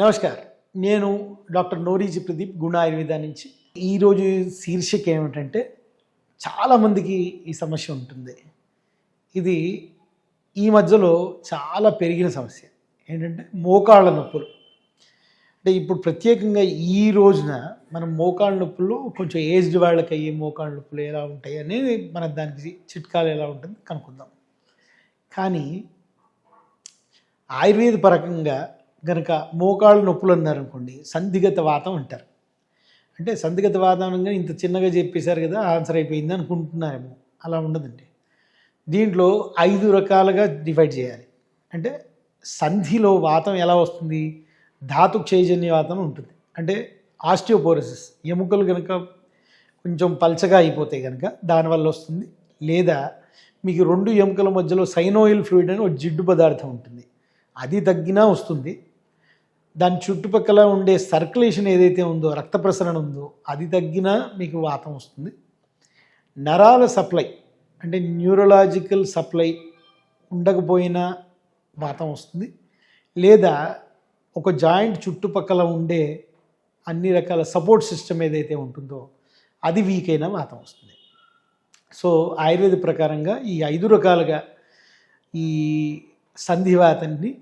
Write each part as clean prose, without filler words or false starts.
నమస్కారం. నేను డాక్టర్ నోరీజి ప్రదీప్ గుణ ఆయుర్వేద నుంచి. ఈరోజు శీర్షిక ఏమిటంటే చాలామందికి ఈ సమస్య ఉంటుంది. ఇది ఈ మధ్యలో చాలా పెరిగిన సమస్య. ఏంటంటే మోకాళ్ళ నొప్పులు. అంటే ఇప్పుడు ప్రత్యేకంగా ఈ రోజున మనం మోకాళ్ళ నొప్పులు కొంచెం ఏజ్డ్ వాళ్ళకి అయ్యే మోకాళ్ళ నొప్పులు ఎలా ఉంటాయి అనేది మన దానికి చిట్కాలు ఎలా ఉంటుంది కనుక్కుందాం. కానీ ఆయుర్వేద పరంగా కనుక మోకాళ్ళు నొప్పులు అన్నారనుకోండి, సంధిగత వాతం అంటారు. అంటే సంధిగత వాతం అనగా ఇంత చిన్నగా చెప్పేశారు కదా, ఆన్సర్ అయిపోయింది అనుకుంటున్నారేమో. అలా ఉండదండి. దీంట్లో 5 రకాలుగా డివైడ్ చేయాలి. అంటే సంధిలో వాతం ఎలా వస్తుంది? ధాతు క్షయజన్య వాతం ఉంటుంది. అంటే ఆస్టియోపోరోసిస్, ఎముకలు కనుక కొంచెం పల్చగా అయిపోతాయి కనుక దానివల్ల వస్తుంది. లేదా మీకు 2 ఎముకల మధ్యలో సైనోయిల్ ఫ్లూయిడ్ అని ఒక జిడ్డు పదార్థం ఉంటుంది, అది తగ్గినా వస్తుంది. దాని చుట్టుపక్కల ఉండే సర్క్యులేషన్ ఏదైతే ఉందో, రక్త ప్రసరణ ఉందో, అది తగ్గినా మీకు వాతం వస్తుంది. నరాల సప్లై అంటే న్యూరలాజికల్ సప్లై ఉండకపోయినా వాతం వస్తుంది. లేదా ఒక జాయింట్ చుట్టుపక్కల ఉండే అన్ని రకాల సపోర్ట్ సిస్టమ్ ఏదైతే ఉంటుందో అది వీక్ అయినా వాతం వస్తుంది. సో ఆయుర్వేద ప్రకారంగా ఈ 5 రకాలుగా ఈ సంధివాతాన్ని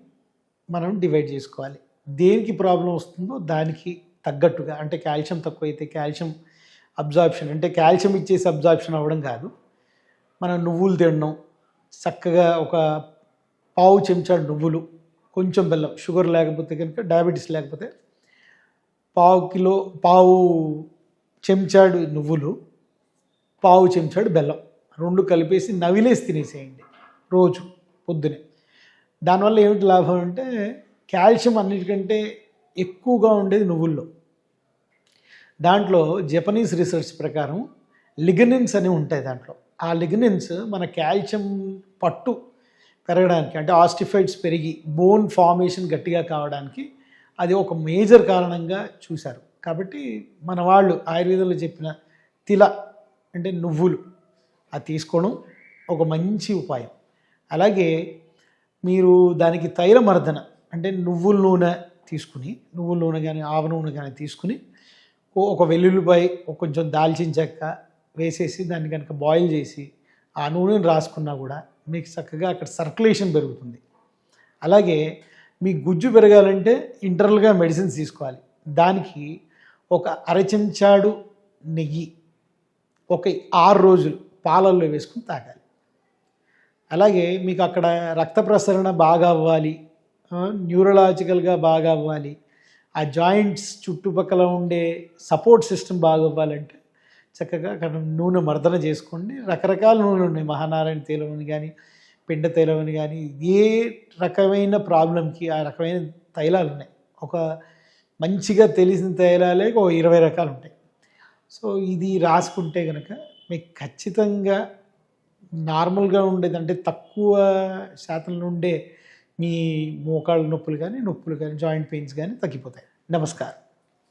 మనం డివైడ్ చేసుకోవాలి. దేనికి ప్రాబ్లం వస్తుందో దానికి తగ్గట్టుగా, అంటే కాల్షియం తక్కువైతే కాల్షియం అబ్జార్ప్షన్, అంటే కాల్షియం ఇచ్చేసి అబ్జార్ప్షన్ అవ్వడం కాదు, మనం నువ్వులు తినడం, చక్కగా ఒక పావు చెంచాడు నువ్వులు, కొంచెం బెల్లం, షుగర్ లేకపోతే కనుక, డయాబెటీస్ లేకపోతే పావు చెంచాడు నువ్వులు, పావు చెంచాడు బెల్లం, 2 కలిపేసి నవిలేసి తినేసేయండి రోజు పొద్దునే. దానివల్ల ఏమిటి లాభం అంటే కాల్షియం అన్నిటికంటే ఎక్కువగా ఉండేది నువ్వుల్లో. దాంట్లో జపనీస్ రీసెర్చ్ ప్రకారం లిగనిన్స్ అని ఉంటాయి దాంట్లో. ఆ లిగనిన్స్ మన కాల్షియం పట్టు పెరగడానికి, అంటే ఆస్టిఫైడ్స్ పెరిగి బోన్ ఫార్మేషన్ గట్టిగా కావడానికి అది ఒక మేజర్ కారణంగా చూశారు. కాబట్టి మన వాళ్ళు ఆయుర్వేదంలో చెప్పిన తిల అంటే నువ్వులు అది తీసుకోవడం ఒక మంచి ఉపాయం. అలాగే మీరు దానికి తైలమర్దన అంటే నువ్వుల నూనె తీసుకుని, నువ్వుల నూనె కానీ ఆవ నూనె కానీ తీసుకుని ఒక వెల్లుల్లిపాయ, కొంచెం దాల్చిన చెక్క వేసేసి దాన్ని కనుక బాయిల్ చేసి ఆ నూనెను రాసుకున్నా కూడా మీకు చక్కగా అక్కడ సర్క్యులేషన్ పెరుగుతుంది. అలాగే మీ గుజ్జు పెరగాలంటే ఇంటర్నల్గా మెడిసిన్స్ తీసుకోవాలి. దానికి ఒక అర చెంచాడు నెయ్యి ఒక 6 రోజులు పాలల్లో వేసుకుని తాగాలి. అలాగే మీకు అక్కడ రక్త ప్రసరణ బాగా అవ్వాలి, న్యూరలాజికల్గా బాగా అవ్వాలి, ఆ జాయింట్స్ చుట్టుపక్కల ఉండే సపోర్ట్ సిస్టమ్ బాగా అవ్వాలంటే చక్కగా అక్కడ నూనె మర్దన చేసుకోండి. రకరకాల నూనెలు ఉన్నాయి, మహానారాయణ తైలం అని కానీ, పిండ తైలం అని కానీ, ఏ రకమైన ప్రాబ్లంకి ఆ రకమైన తైలాలు ఉన్నాయి. ఒక మంచిగా తెలిసిన తైలాలే ఒక 20 రకాలు ఉంటాయి. సో ఇది రాసుకుంటే కనుక మీకు ఖచ్చితంగా నార్మల్గా ఉండేది, అంటే తక్కువ శాతంలో ఉండే మీ మోకాళ్ళ నొప్పులు కానీ, జాయింట్ పెయిన్స్ కానీ తగ్గిపోతాయి. నమస్కారం.